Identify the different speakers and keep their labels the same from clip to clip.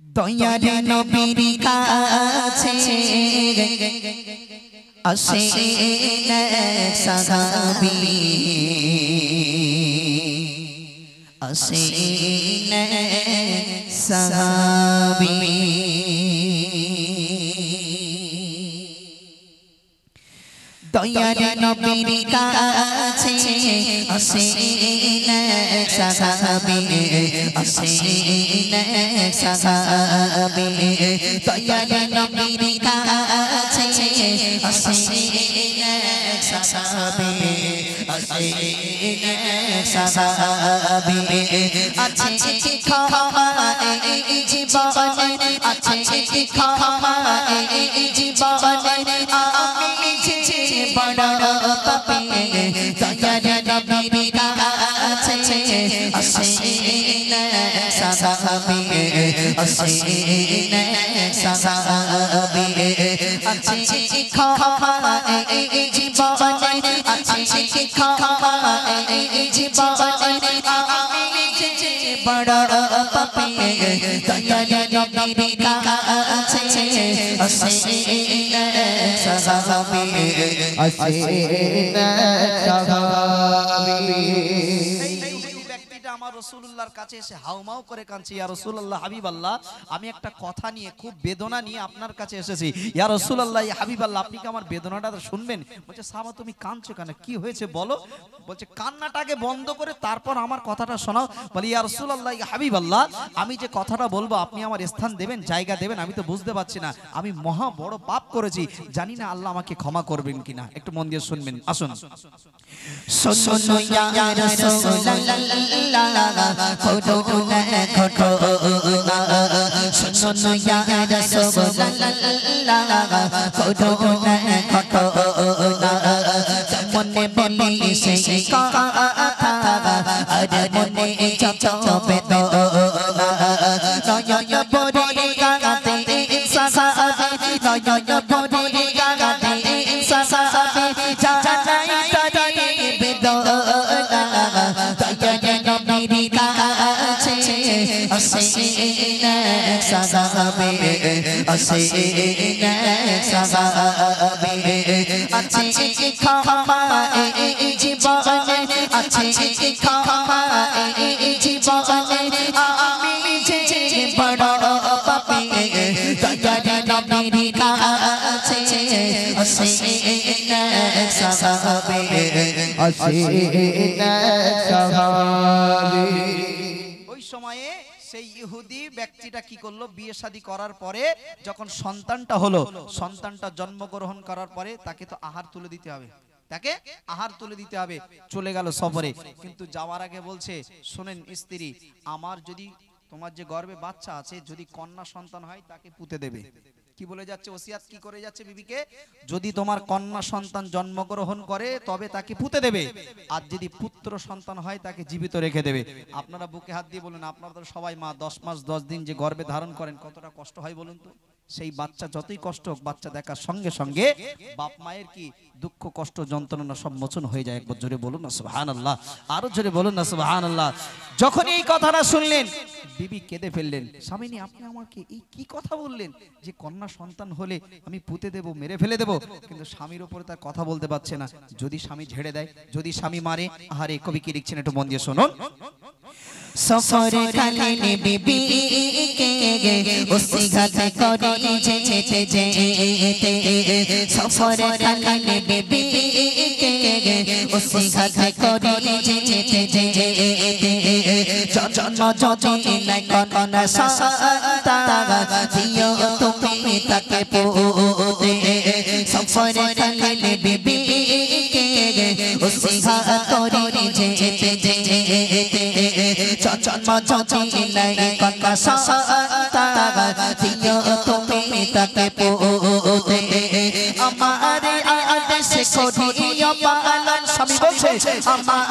Speaker 1: দয়ার নবীর কাছে আসেন সাহাবী আসেন সাহাবী দয়ার নবীর কাছে আসেন সাহাবী আসেন সাহাবী দয়ার নবীর কাছে আসেন সাহাবী আসেন সাহাবী আছে কি ক্ষমা এই জীবনে আছে কি ক্ষমা এই জীবনে আমি বড় পাপী দয়ার নবীর কাছে আসেন সাহাবী আসেন সাহাবী আছে কি ক্ষমা এই জীবনে আছে কি ক্ষমা এই জীবনে আমি বড় পাপী দয়ার নবীর কাছে আসেন সাহাবী আসেন সাহাবী
Speaker 2: আমার রাসূলুল্লাহর কাছে এসে হাউমাউ করে কাঁদছে, ইয়া রাসূলুল্লাহ হাবিবাল্লাহ আমি একটা কথা নিয়ে খুব বেদনা নিয়ে আপনার কাছে এসেছি, ইয়া রাসূলুল্লাহ ইয়া হাবিবাল্লাহ আপনি কি আমার বেদনাটা শুনবেন? বলছে সাহাবা তুমি কাঁদছো কেন, কি হয়েছে বলো? বলছে কান্নাটাকে বন্ধ করে তারপর আমার কথাটা শোনাও। বলি ইয়া রাসূলুল্লাহ ইয়া হাবিবাল্লাহ আমি যে কথাটা বলবো আপনি আমার স্থান দেবেন, জায়গা দেবেন, আমি তো বুঝতে পারছি না, আমি মহা বড় পাপ করেছি, জানি না আল্লাহ আমাকে ক্ষমা করবেন কিনা, একটু মন দিয়ে শুনবেন, আসুন।
Speaker 1: শোনো ইয়া রাসূলুল্লাহ ঘটনা ঘটনা শোনো ইয়া রাসূলুল্লাহ ঘটনা ঘটনা মনে বলি সেই কথা আর মনে চপে তো নয়ন ভরে গাতে সাহাবী নয়ন ভরে গাতে সাহাবী জানাই তারে বেদনা দয়ার নবীর কাছে আসেন সাহাবী আসেন সাহাবী আছে কি ক্ষমা এই জীবনে আছে কি ক্ষমা এই জীবনে আমি যে বড় পাপী দয়ার নবীর কাছে আসেন সাহাবী আসেন সাহাবী।
Speaker 2: ওই সময়ে সেই ইহুদি ব্যক্তিটা কি করলো, বিয়ে শাদী করার পরে যখন সন্তানটা হলো, সন্তানটা জন্মগ্রহণ করার পরে তাকে তো আহার তুলে দিতে হবে, তাকে আহার তুলে দিতে হবে, চলে গেল সফরে। কিন্তু যাওয়ার আগে বলছে শোনেন স্ত্রী, আমার যদি তোমার যে গর্ভে বাচ্চা আছে যদি কন্যা সন্তান হয় তাকে পুঁতে দেবে। কি বলে যাচ্ছে, ওসিয়াত কি করে যাচ্ছে বিবিকে, যদি তোমার কন্যা সন্তান জন্মগ্রহণ করে তবে তাকে পুঁতে দেবে, আর যদি পুত্র সন্তান হয় তাকে জীবিত রেখে দেবে। আপনারা বুকে হাত দিয়ে বলুন, আপনারা তো সবাই মা, 10 মাস 10 দিন যে গর্ভে ধারণ করেন কতটা কষ্ট হয় বলুন তো। সেই বাচ্চা যতই কষ্ট হোক, বাচ্চা দেখার সঙ্গে সঙ্গে বাপ মায়ের কি দুঃখ কষ্ট যন্ত্রণা সব মোচন হয়ে যায়। একবার জোরে বলুন না সুবহানাল্লাহ, আরো জোরে বলুন না সুবহানাল্লাহ। যখন এই কথাটা শুনলেন বিবি কেঁদে ফেললেন, স্বামীনি আপনি আমাকে এই কি কথা বললেন যে কন্যা সন্তান হলে আমি পুঁতে দেব, মেরে ফেলে দেব। কিন্তু স্বামীর উপরে তার কথা বলতে পারছে না, যদি স্বামী ঝেড়ে দেয়, যদি স্বামী মারে। আহারে কবি কি লিখছেন একটু মন দিয়ে শুনুন।
Speaker 1: সফরে কালীন বিবিকে ওসিঘাত করে যেতে যেতে সফরে কালীন বিবিকে ওসিঘাত করে যেতে যেতে জন্ম যদি নাই কন্যা সন্তান দিও তুমি তাকে পুঁতে সফরে কালীন বিবিকে ওসিঘাত করে যেতে যেতে জন্ম যদি নাই কন্যা সন্তান দিও তুমি তাকে পুঁতে আমার আদেশে করিও পালন। স্বামী বলছে আমার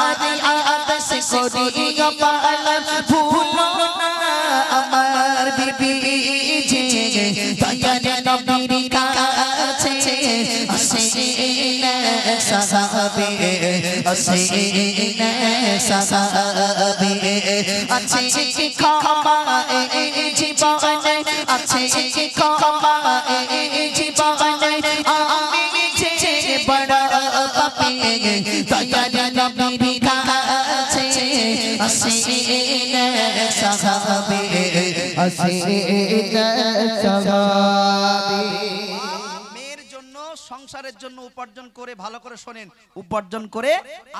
Speaker 1: আদেশে করিও পালন, ভুলো না আমার বিবি যে দয়ার নবীর কাছে আসেন সাহাবী আসেন সাহাবী আছে কি ক্ষমা এই জীবনে আছে ক্ষমা এই জীবনে আমি যে বড় পাপী দয়ার নবীর কাছে আসিন সাহাবী আসিন সাহাবী।
Speaker 2: মেয়ের জন্য সংসারের জন্য উপার্জন করে, ভালো করে শোনেন, উপার্জন করে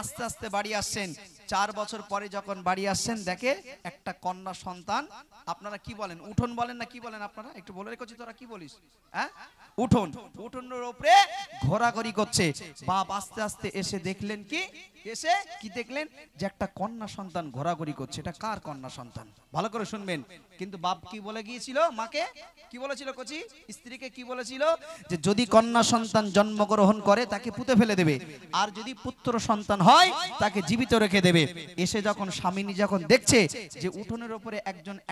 Speaker 2: আস্তে আস্তে বাড়ি আসছেন। 4 বছর পরে যখন বাড়ি আসছেন দেখে একটা কন্যা সন্তান। আপনারা কি বলেন, উঠোন বলেন না কি বলেন আপনারা? একটু বলে রেখেছি, তোরা কি বলিস? হ্যাঁ, উঠোন। উঠোনের উপরে ঘোরাঘুরি করছে। বাপ আস্তে আস্তে এসে দেখলেন কি, এসে কি দেখলেন যে একটা কন্যা সন্তান ঘোরাঘুরি করছে। এটা কার কন্যা সন্তান? ভালো করে শুনবেন। কিন্তু বাপ কি বলে গিয়েছিল? মাকে কি বলেছিল? কচি স্ত্রীকে কি বলেছিল? যে যদি কন্যা সন্তান জন্মগ্রহণ করে তাকে পুঁতে ফেলে দেবে, আর যদি পুত্র সন্তান হয় তাকে জীবিত রেখে দেবে। এসে যখন স্বামিনী যখন দেখছে যে উঠোনের উপরে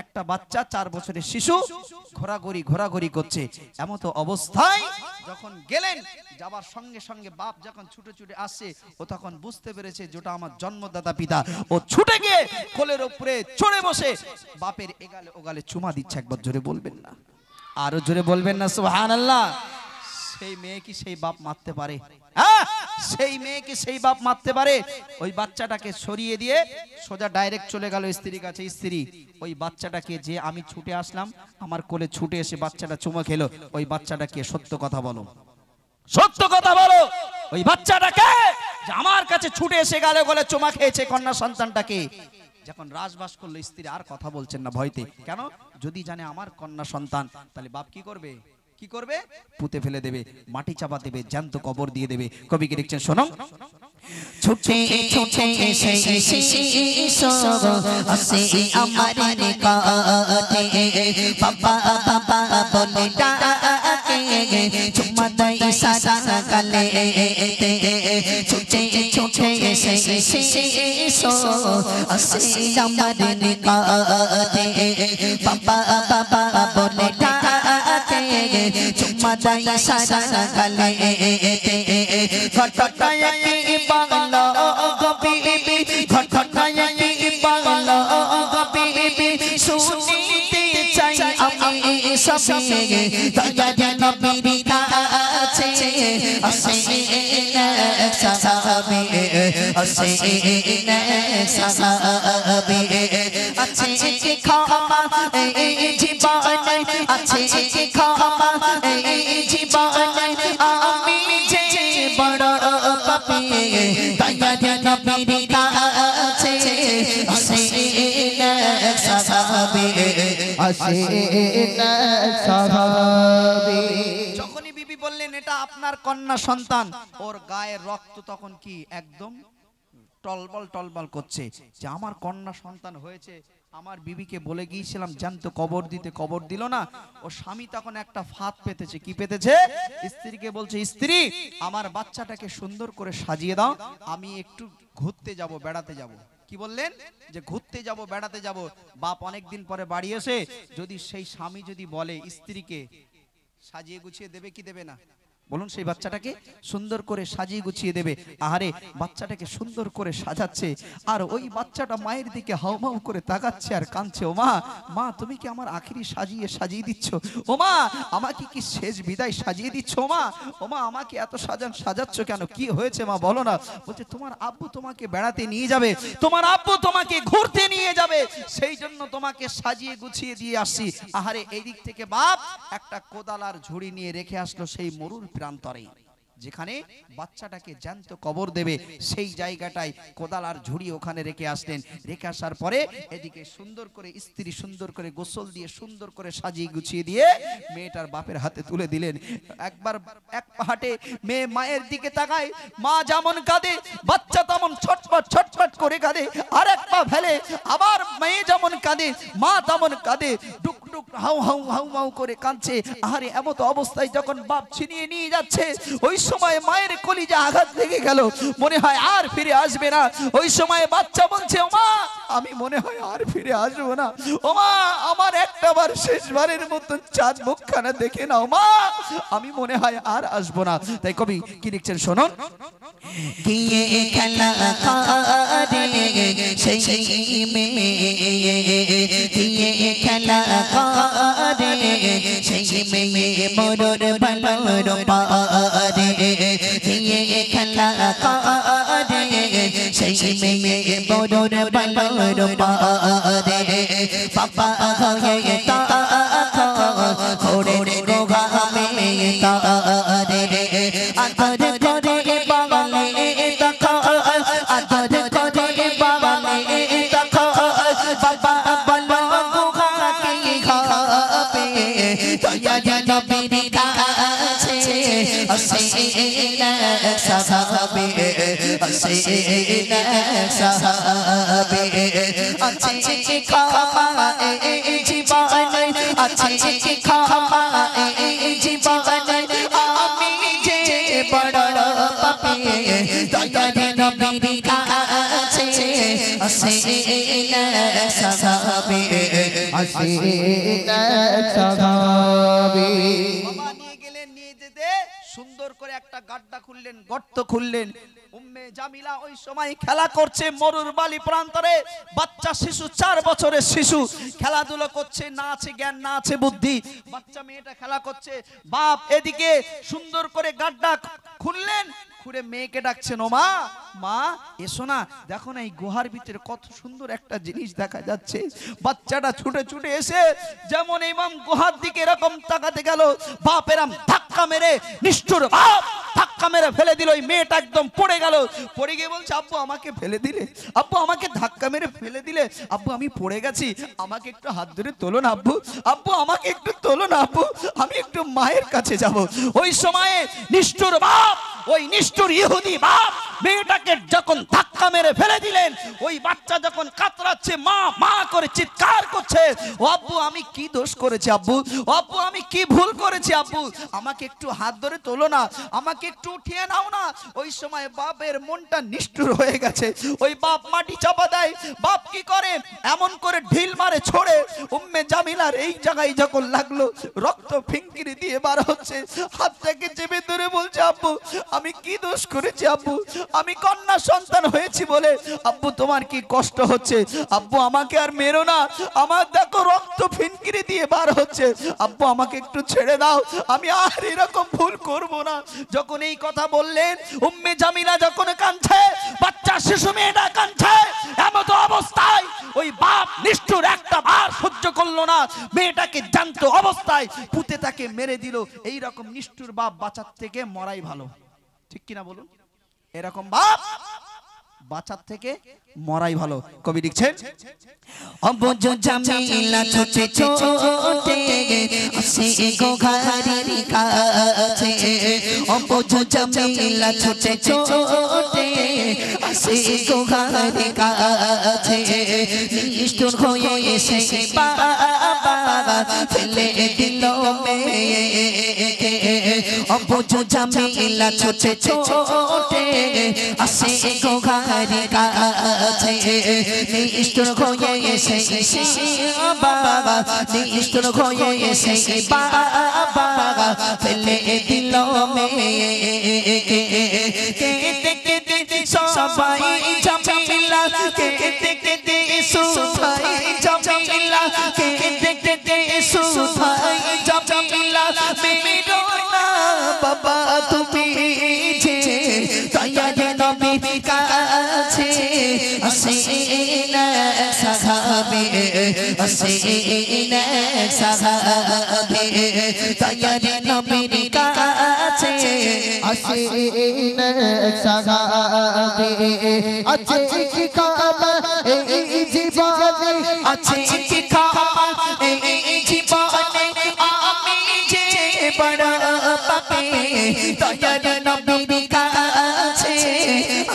Speaker 2: একটা বাচ্চা 4 বছরের শিশু ঘোরাঘুরি করছে, এমত অবস্থায় যখন গেলেন, যাবার সঙ্গে সঙ্গে বাপ যখন ছুটে ছুটে আসছে, ও তখন বুঝতে পেরেছে যেটা আমার জন্মদাতা পিতা। ও ছুটে গিয়ে কোলের উপরে চড়ে বসে বাপের এগালে ওগালে চুমা দিচ্ছে। একবার জোরে বলবেন না? আরো জোরে বলবেন না সুবহানাল্লাহ? সেই মেয়ে কি সেই বাপ মারতে পারে? সেই মেয়ে কি সেই বাপ মারতে পারে? ওই বাচ্চাটাকে সরিয়ে দিয়ে সোজা ডাইরেক্ট চলে গেল স্ত্রীর কাছে। স্ত্রী ওই বাচ্চাটাকে, যে আমি ছুটে আসলাম আমার কোলে ছুটে এসে বাচ্চাটা চুমা খেলো, ওই বাচ্চাটাকে সত্য কথা বলো, সত্য কথা বলো। ওই বাচ্চাটাকে যে আমার কাছে ছুটে এসে গেল বলে চুমা খেয়েছে, কন্যা সন্তানটাকে। যখন রাজবাস করলো, স্ত্রী আর কথা বলছেন না ভয়তে। কেন? যদি জানে আমার কন্যা সন্তান, তাহলে বাপ কি করবে? কি করবে? পুঁতে ফেলে দেবে, মাটি চাপা দেবে, জ্যান্ত কবর দিয়ে দেবে। কবি কি লিখছেন শোনো।
Speaker 1: ছুটে ছুটে সেই শিশু আসে আমার নিকটে, বাবা বাবা বলে ডাকে, চুমা দেয় সারা গালেতে। ছুটে ছুটে সেই শিশু আসে আমার নিকটে, বাবা বাবা বলে ডাকে, চুমা দেয় সারা গালেতে। ঘটনায় বাংলা গবিবি, ঘটনায় বাংলা গবিবি, শুনতে চাই আমি সবে দয়ার নবীর কাছে আসিন সাহাবী আসিন সাহাবী। আছে ক্ষমা এই জীবনে, আছে ক্ষমা এই জীবনে আমি যে বড় পাপী দয়ার নবীর কাছে আসিন সাহাবী আসিন সাহাবী।
Speaker 2: যখনই বিবি বললেন এটা আপনার কন্যা সন্তান, ওর গায়ের রক্ত তখন কি একদম টলবল টলবল করছে যে আমার কন্যা সন্তান হয়েছে। আমার বিবিকে বলে গিয়েছিলাম জ্যান্ত কবর দিতে, কবর দিল না। ও স্বামী তখন একটা ফাঁদ পেতেছে। কি পেতেছে? স্ত্রীকে বলছে, স্ত্রী আমার বাচ্চাটাকে সুন্দর করে সাজিয়ে দাও, আমি একটু ঘুরতে যাব, বেড়াতে যাব। কি বললেন? যে ঘুরতে যাব, বেড়াতে যাব। বাপ অনেকদিন পরে বাড়ি এসে যদি সেই স্বামী যদি বলে স্ত্রীকে সাজিয়ে গুছিয়ে দেবে কি দেবে না? বলুন, সেই বাচ্চাটাকে সুন্দর করে সাজিয়ে গুছিয়ে দেবে। আহারে, বাচ্চাটাকে সুন্দর করে সাজাচ্ছে, আর ওই বাচ্চাটা মায়ের দিকে হাউমাউ করে তাকাচ্ছে আর কাঁদছে। ও মা, মা তুমি কি আমার আখিরি সাজিয়ে দিচ্ছ? ও মা, আমাকে কি শেষ বিদায় সাজিয়ে দিচ্ছ? ও মা আমাকে এত সাজাচ্ছ কেন? কি হয়েছে মা বলো না? বলছে তোমার আব্বু তোমাকে বেড়াতে নিয়ে যাবে, তোমার আব্বু তোমাকে ঘুরতে নিয়ে যাবে, সেই জন্য তোমাকে সাজিয়ে গুছিয়ে দিয়ে আসছি। আহারে, এই দিক থেকে বাপ একটা কোদাল আর ঝুড়ি নিয়ে রেখে আসলো সেই মরুর প্রান্তরে, যেখানে বাচ্চাটাকে জ্যান্ত কবর দেবে। সেই জায়গাটায় কোদাল আর ঝুড়ি ওখানে রেখে আসলেন। রেখে আসার পরে এদিকে সুন্দর করে স্ত্রী সুন্দর করে গোসল দিয়ে সুন্দর করে সাজিয়ে গুছিয়ে দিয়ে মেয়েটার বাপের হাতে তুলে দিলেন। একবার এক হাঁটে মেয়ে মায়ের দিকে তাকায়, মা যেমন কাঁদে বাচ্চা তেমন ছটফট ছটফট করে কাঁদে। আর এক পা ফেলে আবার মেয়ে যেমন কাঁদে মা তেমন কাঁদে, ডুক ডুক হাউ হাউ হাউ মাউ করে কাঁদছে। আহারে, এমত অবস্থায় যখন বাপ ছিনিয়ে নিয়ে যাচ্ছে, ওই সময় মায়ের কলিজা আঘাত লেগে গেল, মনে হয় আর ফিরে আসবে না। ওই সময় বাচ্চা বলছে, ও মা আমি মনে হয় আর ফিরে আসবো না। ও মা আমার একটা আবার শেষবারের মতন চাঁদ মুখখানা দেখে নাও মা, আমি মনে হয় আর আসবো না। তাই কবি কি লিখছেন শুনুন।
Speaker 1: গিয়ে খেলা করে সেই মেয়ে, গিয়ে খেলা করে সেই মেয়ে মরুর ভালোর পারে, গিয়ে খেলা করে সেই মেয়ে মরুর ভালোর পারে। বাবা হয়ে ঘোরে গোগামে তারে আদর করে বাবালে তখন, আদর করে বাবালে তখন বাবা বলো গোগাকে খাবে দয়া নবীর কাছে আসিনা সাহাবে, আসিনা সাহাবে। আছে খামা এই জীবনে, আছে খামা এই জীবনে, আমি যে বড় পাপী দয়া নবীর কাছে আসিনা সাহাবে, আসিনা সাহাবে।
Speaker 2: বাবা নিয়ে গেলেন, নিয়ে যেতে সুন্দর করে একটা গাড্ডা খুললেন, গর্ত খুললেন। উম্মে জামিলা ওই সময় খেলা করছে মরুর বালি প্রান্তরে। বাচ্চা শিশু, 4 বছরের শিশু খেলাধুলা করছে, না আছে জ্ঞান না আছে বুদ্ধি। বাচ্চা মেয়েটা খেলা করছে, বাপ এদিকে সুন্দর করে গাড্ডা খুললেন, খুঁড়ে মেয়েকে ডাকছেন, ও মা, মা এসো না, দেখো না এই গুহার ভিতরে কত সুন্দর একটা জিনিস দেখা যাচ্ছে। বাচ্চাটা ছুটে ছুটে এসে যেমন ইমাম গুহার দিকে এরকম তাকাতে গেল, বাপ এরম ধাক্কা মেরে, নিষ্ঠুর বাপ ধাক্কা মেরে ফেলে দিল। ওই মেয়েটা একদম পড়ে গেল। পড়ে গিয়ে বলছে, আব্বু আমাকে ফেলে দিলে, আব্বু আমাকে ধাক্কা মেরে ফেলে দিলে, আব্বু আমি পড়ে গেছি, আমাকে একটু হাত ধরে তোলো না আব্বু, আব্বু আমাকে একটু তোলো না আব্বু, আমি একটু মায়ের কাছে যাব। ওই সময়ে নিষ্ঠুর বাপ, ওই নিষ্ঠুর ইহুদি বাপ মেয়েটাকে যখন ধাক্কা মেরে ফেলে দিলেন, ওই বাচ্চা যখন কাতরাচ্ছে, মা মা করে চিৎকার করছে, ও আব্বু আমি কি দোষ করেছি আব্বু, ও আব্বু আমি কি ভুল করেছি আব্বু, আমাকে একটু হাত ধরে তোলো না, আমাকে একটু উঠিয়ে নাও না। ওই সময় বাপের মনটা নিষ্ঠুর হয়ে গেছে। ওই বাপ মাটি চাপা দেয়। বাপ কি করে, এমন করে ঢিল মারে ছড়ে উম্মে জামিলার এই জায়গায় যখন লাগলো, রক্ত ফিঙ্কিরি দিয়ে বার হচ্ছে। হাতটাকে চেপে ধরে বলছে, আব্বু আমি কি দোষ করেছি আব্বু, আমি কন্যা সন্তান হয়েছি বলে আব্বু তোমার কি কষ্ট হচ্ছে, আব্বু আমাকে আর মেরো না, আমার দেখো রক্ত ফিনকিরি দিয়ে বার হচ্ছে, আব্বু আমাকে একটু ছেড়ে দাও, আমি আর এরকম ভুল করব না। যখন এই কথা বললেন, উম্মে জামিলা যখন কাঁদছে, বাচ্চা শিশু মেয়েটা কাঁদছে, এমত অবস্থায় ওই বাপ নিষ্ঠুর একটা বার সহ্য করলো না, মেয়েটাকে জ্যান্ত অবস্থায় পুঁতে তাকে মেরে দিল। এই রকম নিষ্ঠুর বাপ বাঁচার থেকে মরাই ভালো, ঠিক কিনা বলুন? এরকম বাপ বাঁচার থেকে মরাই ভালো। কবি লিখছেন,
Speaker 1: অবুজ জামিলা ছোটে ছোটে আসে গোঘারির কাছে, অবুজ জামিলা ছোটে ছোটে আসে গোঘারির কাছে, নিষ্ঠুর হয়ে এসে বাবা ফেলে দিল মেয়েকে, অবুজ জামিলা ছোটে ছোটে আসে গোঘারির কাছে, নিষ্ঠুর হয়ে এসে বাবা, নিষ্ঠুর হয়ে এসে বাবা ফেলে দিল মেয়েকে, কেঁদে কেঁদে সবাই জামিলা, কেঁদে কেঁদে সুধাই জামিলা, কেঁদে কেঁদে সুধাই জামিলা, মেরো না বাবা তুমি যে দয়া নবীর কাছে আসিনা সাহাবে, আসিনা সাহাবে দয়া নবীর কাছে আসিনা সাহাবে। আছে কি খামা এই জীবনে, আছে কি খামা এই জীবনে, আমি যে বড় পাপী দয়া নবীর কাছে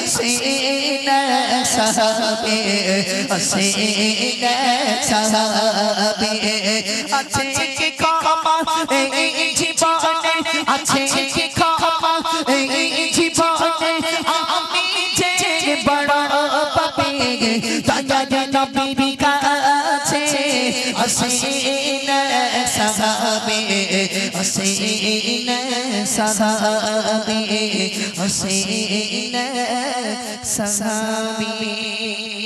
Speaker 1: আসিনা সাহাবে, আসিনা সাহাবে। আছে কি খামা এই জীবনে, আছে কি খামা এই জীবনে, আমি যে বড় পাপী দয়া নবীর কাছে আসিনা حسین صحابی حسین صحابی